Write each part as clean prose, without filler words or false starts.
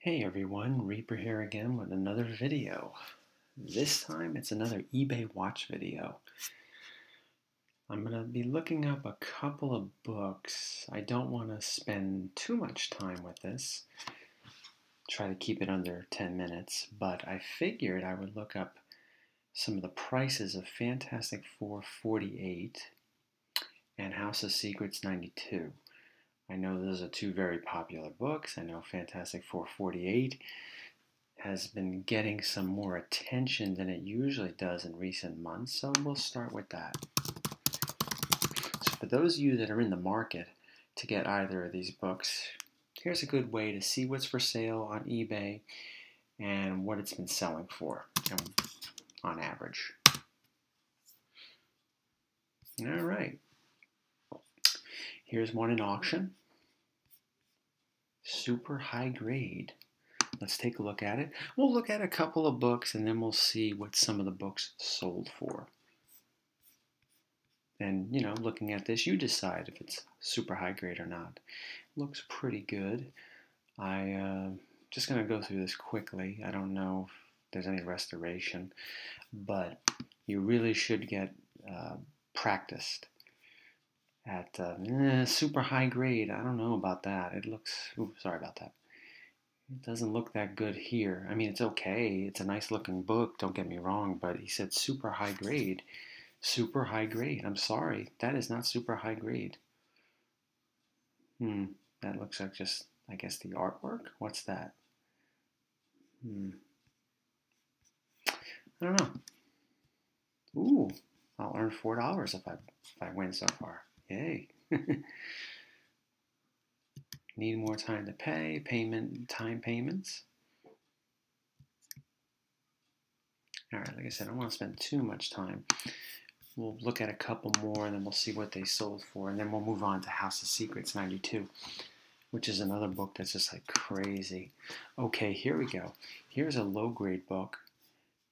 Hey everyone, Reaper here again with another video. This time it's another eBay watch video. I'm going to be looking up a couple of books. I don't want to spend too much time with this. Try to keep it under 10 minutes, but I figured I would look up some of the prices of Fantastic Four 48 and House of Secrets 92. I know those are two very popular books. I know Fantastic Four 48 has been getting some more attention than it usually does in recent months, so we'll start with that. So for those of you that are in the market to get either of these books, here's a good way to see what's for sale on eBay and what it's been selling for on average. All right, here's one in auction. Super high grade. Let's take a look at it. We'll look at a couple of books and then we'll see what some of the books sold for. And, looking at this, you decide if it's super high grade or not. Looks pretty good. I just going to go through this quickly. I don't know if there's any restoration, but you really should get practiced at super high grade. I don't know about that. It looks, sorry about that. It doesn't look that good here. I mean, it's okay. It's a nice looking book, don't get me wrong, but he said super high grade. Super high grade. I'm sorry. That is not super high grade. That looks like just, I guess, the artwork. What's that? I don't know. Ooh, I'll earn $4 if I win so far. Yay. Need more time to pay. Time payments. All right, like I said, I don't want to spend too much time. We'll look at a couple more and then we'll see what they sold for. And then we'll move on to House of Secrets 92, which is another book that's just like crazy. Okay, here we go. Here's a low grade book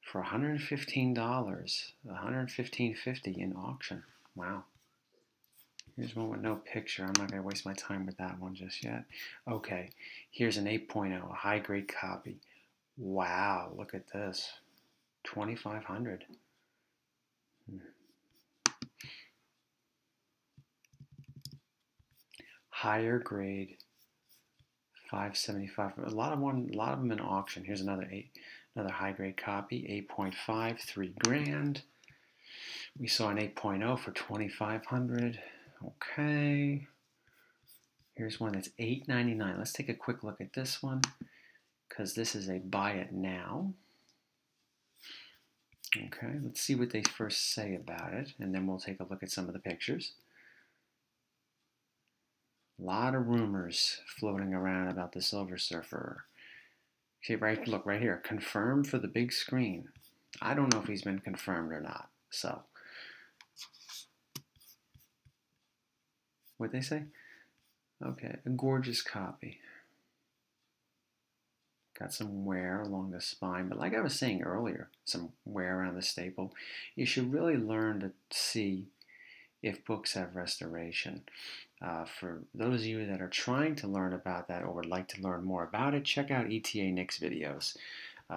for $115, $115.50 in auction. Wow. Here's one with no picture. I'm not going to waste my time with that one just yet. Okay, here's an 8.0, a high grade copy. Wow, look at this. $2,500. Higher grade, $575. A lot of them in auction. Here's another high grade copy, 8.5, $3,000. We saw an 8.0 for $2,500. Okay. Here's one that's $8.99. Let's take a quick look at this one because this is a buy it now. Okay, let's see what they first say about it, and then we'll take a look at some of the pictures. A lot of rumors floating around about the Silver Surfer. Okay, look right here. Confirmed for the big screen. I don't know if he's been confirmed or not. So, what'd they say? Okay, a gorgeous copy. Got some wear along the spine, but like I was saying earlier, some wear around the staple. You should really learn to see if books have restoration. For those of you that are trying to learn about that or would like to learn more about it, check out ETA Nick's videos.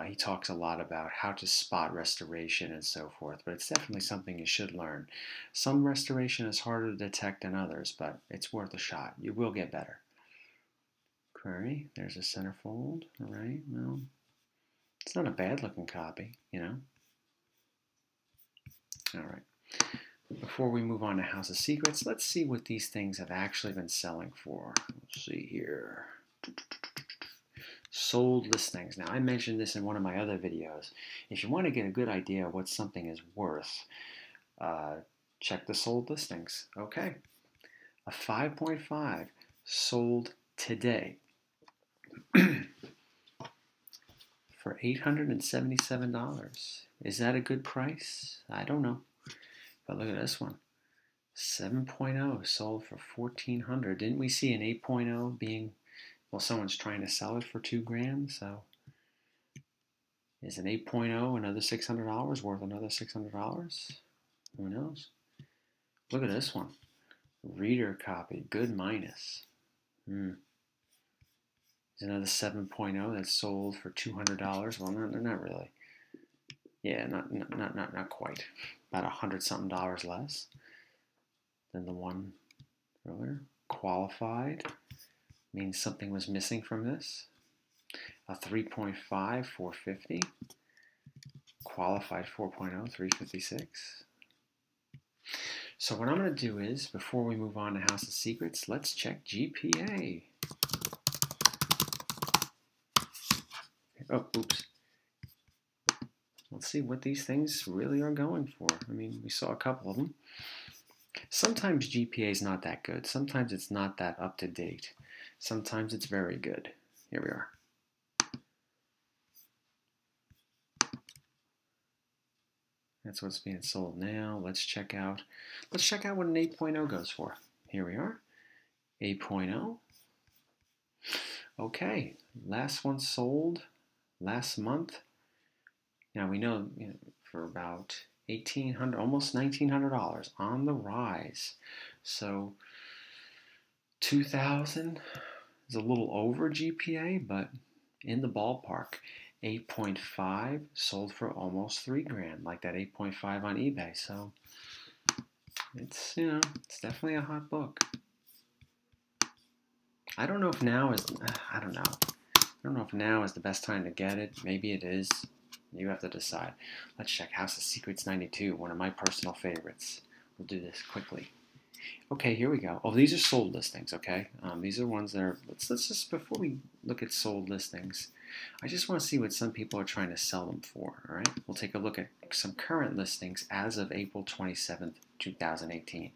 He talks a lot about how to spot restoration and so forth, but it's definitely something you should learn. Some restoration is harder to detect than others, but it's worth a shot. You will get better. Okay, there's a centerfold. All right, well, it's not a bad looking copy, All right. Before we move on to House of Secrets, let's see what these things have actually been selling for. Let's see here. Sold listings. Now, I mentioned this in one of my other videos. If you want to get a good idea of what something is worth, check the sold listings. Okay. A 5.5 sold today for $877. Is that a good price? I don't know. But look at this one. 7.0 sold for $1,400. Didn't we see an 8.0 being, well, someone's trying to sell it for $2,000, so is an 8.0 another $600 worth another $600? Who knows? Look at this one. Reader copy, good minus. There's another 7.0 that's sold for $200. Well, not really. Yeah, not quite. About $100-something less than the one earlier. Qualified means something was missing from this. A 3.5, $450. Qualified 4.0, $356. So what I'm going to do is, before we move on to House of Secrets, let's check GPA. Oh, oops. Let's see what these things really are going for. I mean, we saw a couple of them. Sometimes GPA is not that good. Sometimes it's not that up to date. Sometimes it's very good. Here we are. That's what's being sold now. Let's check out what an 8.0 goes for. Here we are. 8.0. Okay, last one sold last month. Now we know, for about $1,800, almost $1,900 on the rise. So 2,000 is a little over GPA, but in the ballpark. 8.5 sold for almost $3,000, like that 8.5 on eBay. So it's it's definitely a hot book. I don't know if now is I don't know if now is the best time to get it. Maybe it is. You have to decide. Let's check House of Secrets 92, one of my personal favorites. We'll do this quickly. Okay, here we go. Oh, these are sold listings, okay? These are ones that are, let's just, before we look at sold listings, I just want to see what some people are trying to sell them for, all right? We'll take a look at some current listings as of April 27th, 2018.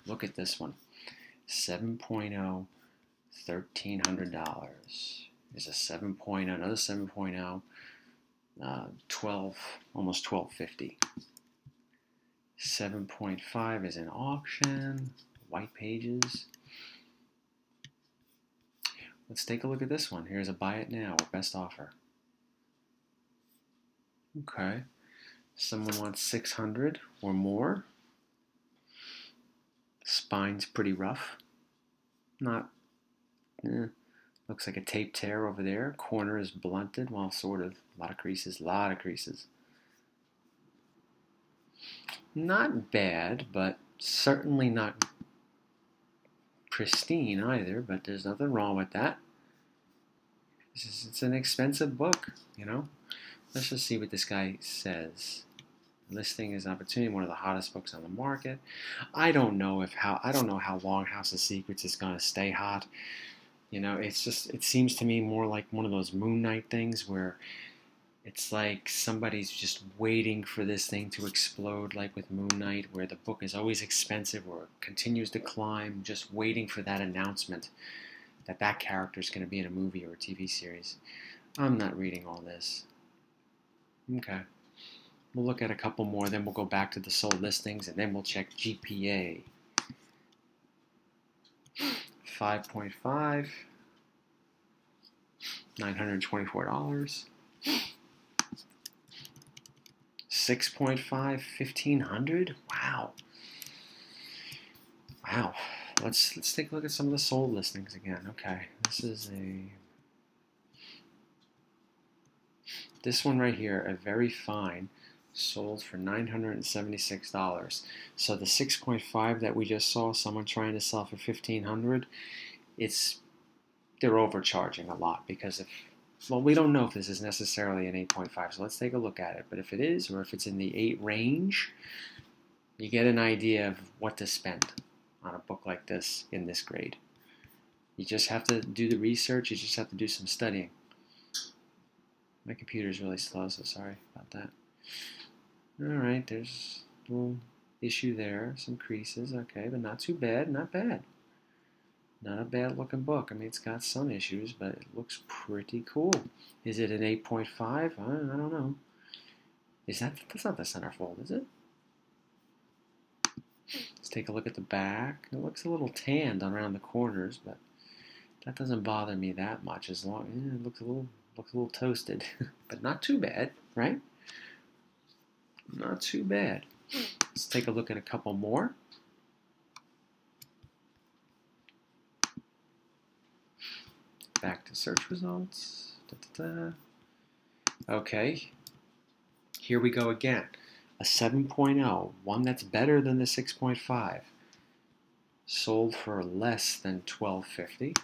Look at this one. 7.0, $1,300. There's a 7.0, another 7.0, 12, almost $1,250. 7.5 is an auction, white pages. Let's take a look at this one. Here's a buy it now or best offer. Okay, someone wants 600 or more. Spine's pretty rough. Not, looks like a tape tear over there. Corner is blunted, well, sort of. A lot of creases, Not bad, but certainly not pristine either, but there's nothing wrong with that. It's an expensive book, Let's just see what this guy says. Listing is opportunity, one of the hottest books on the market. I don't know how long House of Secrets is going to stay hot. It seems to me more like one of those Moon Knight things where it's like somebody's just waiting for this thing to explode, like with Moon Knight, where the book is always expensive or continues to climb, just waiting for that announcement that character is going to be in a movie or a TV series. I'm not reading all this. Okay. We'll look at a couple more, then we'll go back to the sold listings, and then we'll check GPA. 5.5, $924. 6.5, $1,500. Wow. Let's take a look at some of the sold listings again. Okay, this one right here, a very fine, sold for $976. So the 6.5 that we just saw, someone trying to sell for $1,500, they're overcharging a lot because we don't know if this is necessarily an 8.5, so let's take a look at it. But if it is, or if it's in the 8 range, you get an idea of what to spend on a book like this in this grade. You just have to do the research. You just have to do some studying. My computer's really slow, so sorry about that. Alright, there's a little issue there. Some creases, okay, but not too bad, not bad. Not a bad looking book. I mean, it's got some issues, but it looks pretty cool. Is it an 8.5? I don't know. That's not the centerfold, is it? Let's take a look at the back. It looks a little tanned around the corners, but that doesn't bother me that much. It looks a little toasted, but not too bad, right? Not too bad. Let's take a look at a couple more. Back to search results. Okay, here we go again. A 7.0, one that's better than the 6.5. Sold for less than $12.50.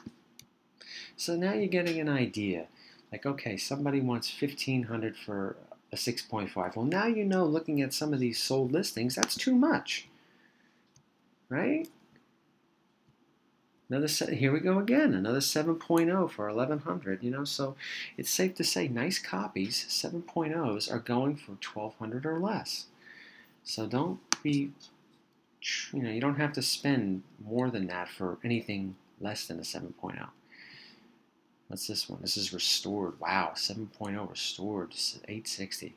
So now you're getting an idea. Like, okay, somebody wants $1,500 for a 6.5. Well, now you know, looking at some of these sold listings, that's too much, right? Here we go again, another 7.0 for $1,100. You know, so it's safe to say nice copies, 7.0s, are going for $1,200 or less. So don't be, you know, you don't have to spend more than that for anything less than a 7.0. What's this one? This is restored. Wow, 7.0 restored. This is $860.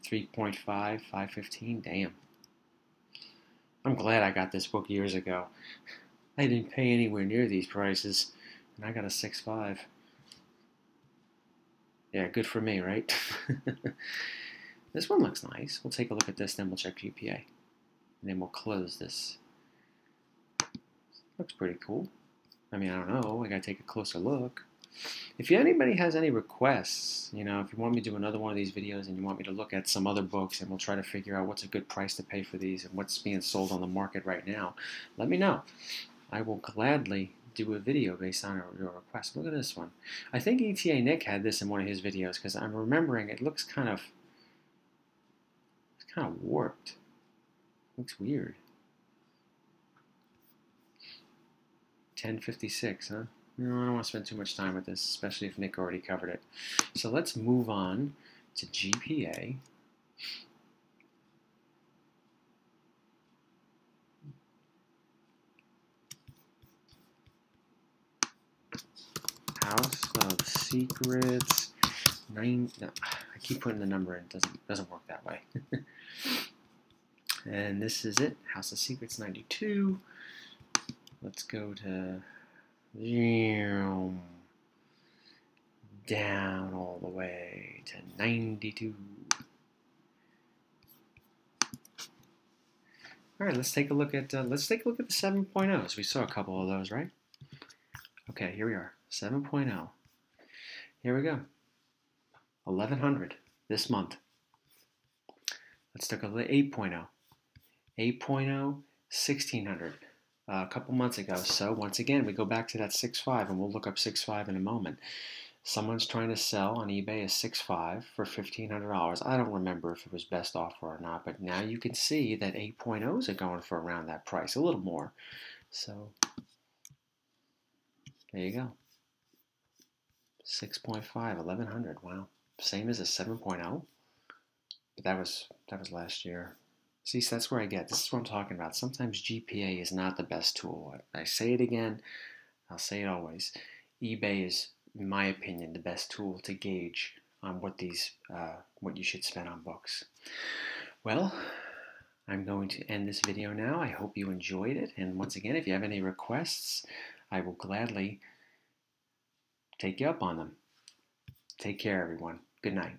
3.5, 515. Damn. I'm glad I got this book years ago. I didn't pay anywhere near these prices, and I got a 6.5. Yeah, good for me, right? This one looks nice. We'll take a look at this, then we'll check GPA. And then we'll close this. Looks pretty cool. I mean, I don't know. I gotta take a closer look. If anybody has any requests, you know, if you want me to do another one of these videos and you want me to look at some other books and we'll try to figure out what's a good price to pay for these and what's being sold on the market right now, let me know. I will gladly do a video based on your request. Look at this one. I think ETA Nick had this in one of his videos because I'm remembering it looks kind of warped. Looks weird. 1056, huh? No, I don't want to spend too much time with this, especially if Nick already covered it. So let's move on to GPA. House of Secrets. No, I keep putting the number in. It doesn't work that way. And this is it. House of Secrets 92. Let's go to down all the way to 92. All right, let's take a look at the 7.0s. We saw a couple of those, right? Okay, here we are, 7.0. Here we go, 1,100 this month. Let's take a look at 8.0. 8.0, 1,600. A couple months ago. So once again, we go back to that 6.5, and we'll look up 6.5 in a moment. Someone's trying to sell on eBay a 6.5 for $1,500. I don't remember if it was best offer or not, but now you can see that 8.0s are going for around that price, a little more. So there you go. 6.5, 1,100. Wow, same as a 7.0. But that was last year. See, so that's where I get. This is what I'm talking about. Sometimes GPA is not the best tool. I say it again. I'll say it always. eBay is, in my opinion, the best tool to gauge on what you should spend on books. Well, I'm going to end this video now. I hope you enjoyed it. And once again, if you have any requests, I will gladly take you up on them. Take care, everyone. Good night.